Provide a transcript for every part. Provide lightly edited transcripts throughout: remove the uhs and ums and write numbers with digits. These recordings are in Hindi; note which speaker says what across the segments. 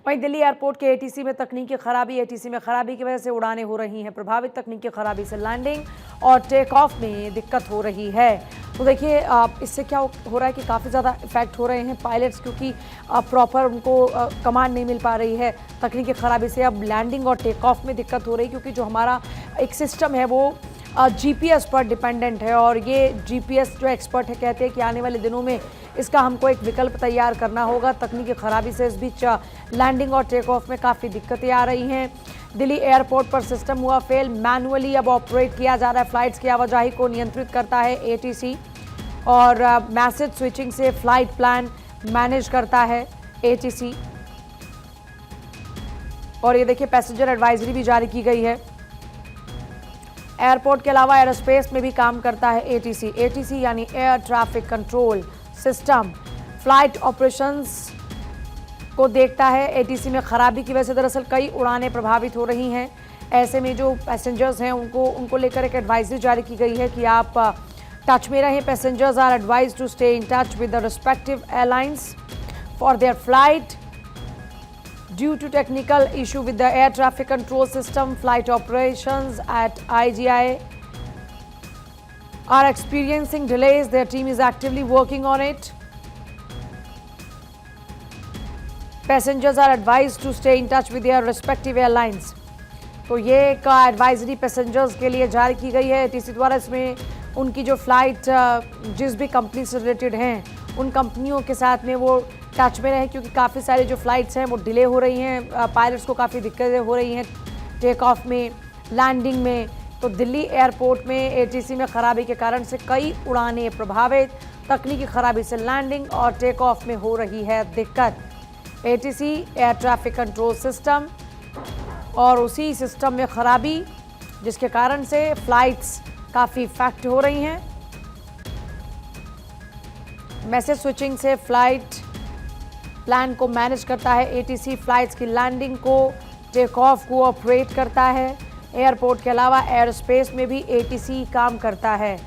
Speaker 1: वहीं दिल्ली एयरपोर्ट के एटीसी में तकनीकी खराबी की वजह से उड़ानें हो रही हैं प्रभावित। तकनीकी खराबी से लैंडिंग और टेक ऑफ में दिक्कत हो रही है। तो देखिए इससे क्या हो रहा है कि काफ़ी ज़्यादा इफेक्ट हो रहे हैं पायलट्स, क्योंकि प्रॉपर उनको कमांड नहीं मिल पा रही है। तकनीकी खराबी से अब लैंडिंग और टेक ऑफ में दिक्कत हो रही है, क्योंकि जो हमारा एक सिस्टम है वो जीपीएस पर डिपेंडेंट है, और ये जीपीएस जो एक्सपर्ट है कहते हैं कि आने वाले दिनों में इसका हमको एक विकल्प तैयार करना होगा। तकनीकी खराबी से इस बीच लैंडिंग और टेक ऑफ में काफ़ी दिक्कतें आ रही हैं। दिल्ली एयरपोर्ट पर सिस्टम हुआ फेल, मैनुअली अब ऑपरेट किया जा रहा है। फ्लाइट्स की आवाजाही को नियंत्रित करता है एटीसी, और मैसेज स्विचिंग से फ्लाइट प्लान मैनेज करता है एटीसी। और ये देखिए पैसेंजर एडवाइजरी भी जारी की गई है। एयरपोर्ट के अलावा एरोस्पेस में भी काम करता है एटीसी। एटीसी यानी air traffic control system flight operations को देखता है। एटीसी में खराबी की वजह से दरअसल कई उड़ानें प्रभावित हो रही हैं। ऐसे में जो पैसेंजर्स हैं उनको लेकर एक एडवाइजरी जारी की गई है कि आप टच में रहें। Passengers are advise to stay in touch with the respective airlines for their flight due to technical issue with the air traffic control system. Flight operations at IGI are experiencing delays. Their team is actively working on it. Passengers are advised to stay in touch with their respective airlines. तो ये एक एडवाइजरी पैसेंजर्स के लिए जारी की गई है एटीसी द्वारा। इसमें उनकी जो फ्लाइट जिस भी कंपनी से रिलेटेड हैं उन कंपनियों के साथ में वो टच में रहें, क्योंकि काफ़ी सारी जो फ्लाइट्स हैं वो डिले हो रही हैं। पायलट्स को काफ़ी दिक्कतें हो रही हैं टेक ऑफ में, लैंडिंग में। तो दिल्ली एयरपोर्ट में एटीसी में खराबी के कारण से कई उड़ानें प्रभावित। तकनीकी खराबी से लैंडिंग और टेक ऑफ में हो रही है दिक्कत। ATC air traffic control system और उसी सिस्टम में खराबी, जिसके कारण से फ्लाइट्स काफ़ी इफेक्ट हो रही हैं। मैसेज स्विचिंग से फ्लाइट प्लान को मैनेज करता है एटीसी। फ्लाइट्स की लैंडिंग को, टेक ऑफ को ऑपरेट करता है। एयरपोर्ट के अलावा एयरोस्पेस में भी एटीसी काम करता है।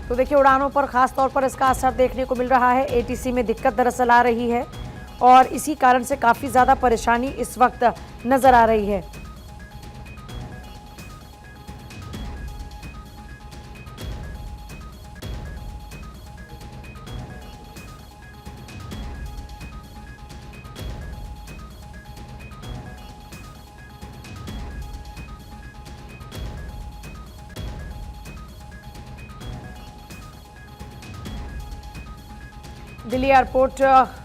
Speaker 1: तो देखिए उड़ानों पर खास तौर पर इसका असर देखने को मिल रहा है। एटीसी में दिक्कत दरअसल आ रही है और इसी कारण से काफ़ी ज़्यादा परेशानी इस वक्त नज़र आ रही है। दिल्ली एयरपोर्ट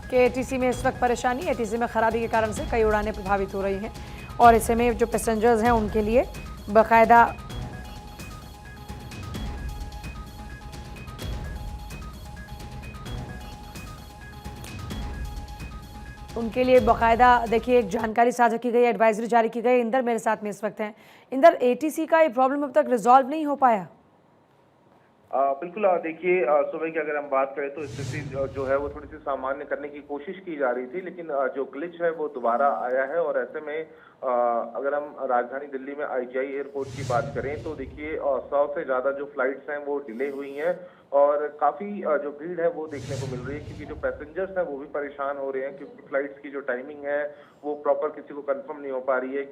Speaker 1: के एटीसी में इस वक्त परेशानी, एटीसी में खराबी के कारण से कई उड़ानें प्रभावित हो रही हैं, और ऐसे में जो पैसेंजर्स हैं उनके लिए बाकायदा देखिए एक जानकारी साझा की गई, एडवाइजरी जारी की गई। इंदर मेरे साथ में इस वक्त हैं। इंदर, एटीसी का ये प्रॉब्लम अब तक रिजॉल्व नहीं हो पाया?
Speaker 2: बिल्कुल देखिए सुबह की अगर हम बात करें तो स्थिति जो है वो थोड़ी सी सामान्य करने की कोशिश की जा रही थी, लेकिन जो ग्लिच है वो दोबारा आया है। और ऐसे में अगर हम राजधानी दिल्ली में आईजीआई एयरपोर्ट की बात करें तो देखिए 100 से ज़्यादा जो फ्लाइट्स हैं वो डिले हुई हैं, और काफ़ी जो भीड़ है वो देखने को मिल रही है, क्योंकि जो पैसेंजर्स हैं वो भी परेशान हो रहे हैं, क्योंकि फ्लाइट्स की जो टाइमिंग है वो प्रॉपर किसी को कंफर्म नहीं हो पा रही है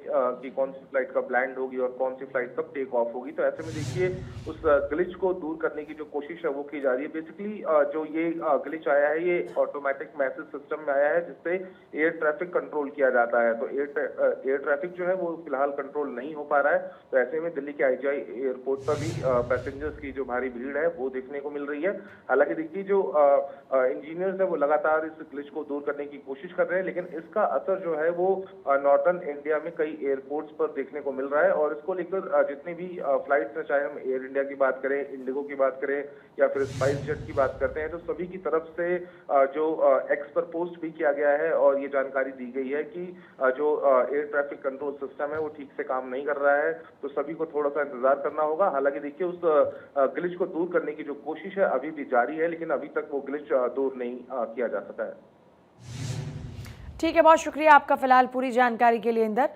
Speaker 2: कि कौन सी फ्लाइट कब लैंड होगी और कौन सी फ्लाइट कब टेक ऑफ होगी। तो ऐसे में देखिए उस ग्लिच को दूर करने की जो कोशिश है वो की जा रही है। बेसिकली जो ये ग्लिच आया है ये ऑटोमेटिक मैसेज सिस्टम में आया है, जिससे एयर ट्रैफिक कंट्रोल किया जाता है। तो एयर ट्रैफिक जो है वो फिलहाल कंट्रोल नहीं हो पा रहा है। तो ऐसे में दिल्ली के आईजीआई एयरपोर्ट पर भी पैसेंजर्स की जो भारी भीड़ है वो देखने को मिल रही है। हालांकि देखिए जो इंजीनियर्स है वो लगातार इस ग्लिच को दूर करने की कोशिश कर रहे हैं, लेकिन इसका असर जो है वो नॉर्दर्न इंडिया में कई एयरपोर्ट्स पर देखने को मिल रहा है। और इसको लेकर जितनी भी फ्लाइट्स हैं, चाहे हम एयर इंडिया की बात करें, इंडिगो की बात करें या फिर स्पाइस जेट की बात करते हैं, तो सभी की तरफ से जो एक्स पर पोस्ट भी किया गया है और ये जानकारी दी गई है कि जो एयर ट्रैफिक कंट्रोल सिस्टम है वो ठीक से काम नहीं कर रहा है। तो सभी को थोड़ा सा इंतजार करना होगा। हालांकि देखिए उस ग्लिच को दूर करने की जो कोशिश है अभी भी जारी है, लेकिन अभी तक वो ग्लिच दूर नहीं किया जा सका है।
Speaker 1: ठीक है, बहुत शुक्रिया आपका फिलहाल पूरी जानकारी के लिए इंदर।